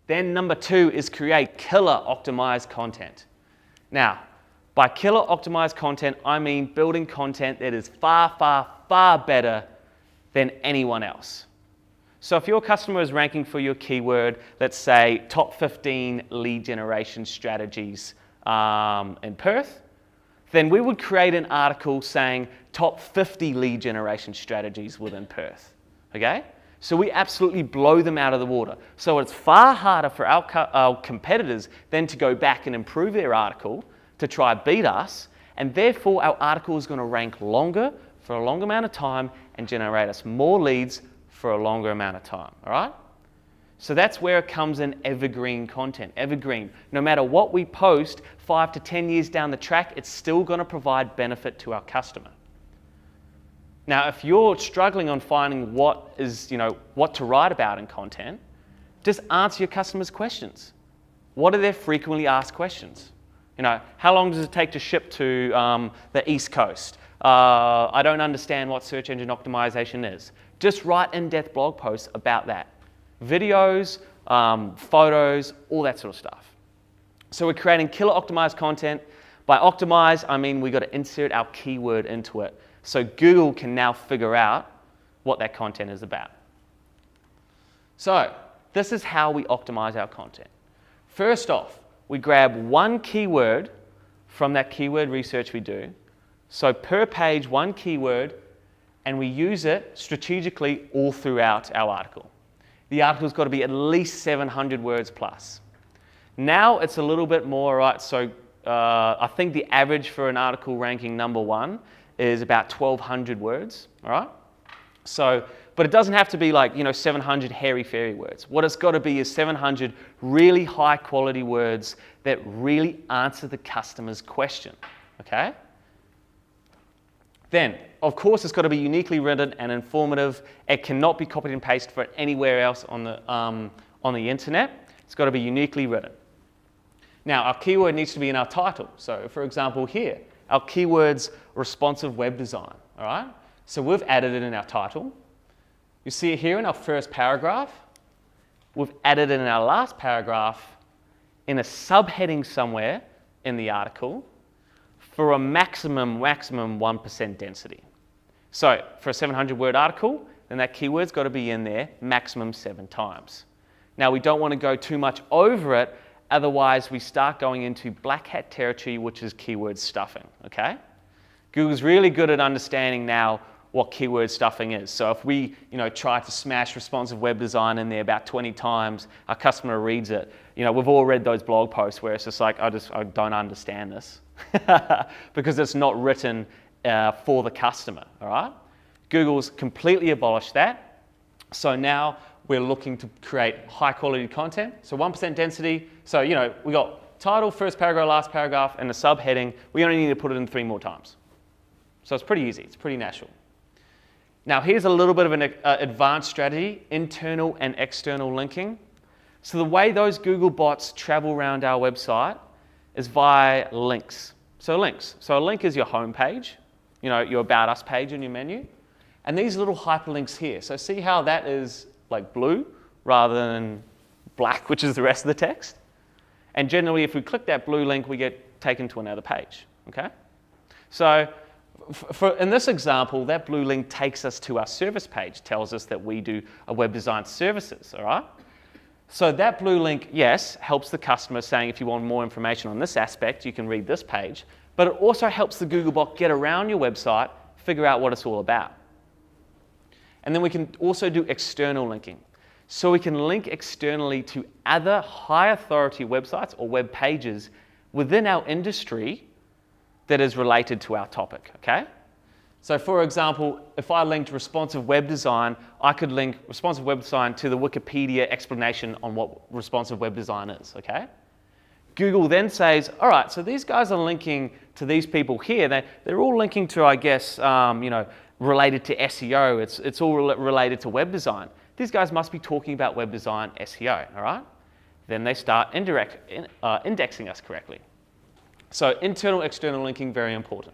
Then number 2 is create killer optimized content. Now, by killer optimized content, I mean building content that is far, far, far better than anyone else. So if your customer is ranking for your keyword, let's say top 15 lead generation strategies in Perth, then we would create an article saying top 50 lead generation strategies within Perth, okay? So we absolutely blow them out of the water. So it's far harder for our competitors then to go back and improve their article to try beat us, and therefore our article is going to rank longer for a longer amount of time and generate us more leads for a longer amount of time, all right? So that's where it comes in evergreen content. Evergreen, no matter what we post 5 to 10 years down the track, it's still going to provide benefit to our customer. Now, if you're struggling on finding what to write about in content, just answer your customers' questions. What are their frequently asked questions? How long does it take to ship to the East Coast? I don't understand what search engine optimization is. Just write in-depth blog posts about that. Videos, photos, all that sort of stuff. So we're creating killer optimized content. By optimize, I mean we've got to insert our keyword into it. So Google can now figure out what that content is about. So this is how we optimize our content. First off, we grab one keyword from that keyword research we do. So per page, one keyword, and we use it strategically all throughout our article. The article's got to be at least 700 words plus. Now it's a little bit more, right? So I think the average for an article ranking number 1 is about 1,200 words, all right? So, but it doesn't have to be like, 700 hairy-fairy words. What it's got to be is 700 really high-quality words that really answer the customer's question, okay? Then, of course, it's got to be uniquely written and informative. It cannot be copied and pasted from anywhere else on the internet. It's got to be uniquely written. Now, our keyword needs to be in our title. So, for example, here, our keyword's responsive web design, all right? So we've added it in our title. You see it here in our first paragraph. We've added it in our last paragraph in a subheading somewhere in the article for a maximum 1% density. So for a 700-word article, then that keyword's got to be in there maximum 7 times. Now, we don't want to go too much over it, otherwise we start going into black hat territory, which is keyword stuffing, okay? Google's really good at understanding now what keyword stuffing is. So if we try to smash responsive web design in there about 20 times, our customer reads it. We've all read those blog posts where it's just like, I don't understand this because it's not written for the customer, all right? Google's completely abolished that. So now we're looking to create high quality content. So 1% density. So, we got title, first paragraph, last paragraph, and a subheading. We only need to put it in 3 more times. So it's pretty easy. It's pretty natural. Now, here's a little bit of an advanced strategy, internal and external linking. So the way those Google bots travel around our website is via links. So links. So a link is your home page, your About Us page in your menu. And these little hyperlinks here. So see how that is like blue rather than black, which is the rest of the text? And generally, if we click that blue link, we get taken to another page, okay? So in this example, that blue link takes us to our service page, tells us that we do a web design services, all right? So that blue link, yes, helps the customer saying if you want more information on this aspect, you can read this page, but it also helps the Googlebot get around your website, figure out what it's all about. And then we can also do external linking. So we can link externally to other high authority websites or web pages within our industry that is related to our topic, okay? So for example, if I linked responsive web design, I could link responsive web design to the Wikipedia explanation on what responsive web design is, okay? Google then says, all right, so these guys are linking to these people here. They're all linking to, I guess, related to SEO. It's all related to web design. These guys must be talking about web design SEO, all right? Then they start indexing us correctly. So internal, external linking, very important.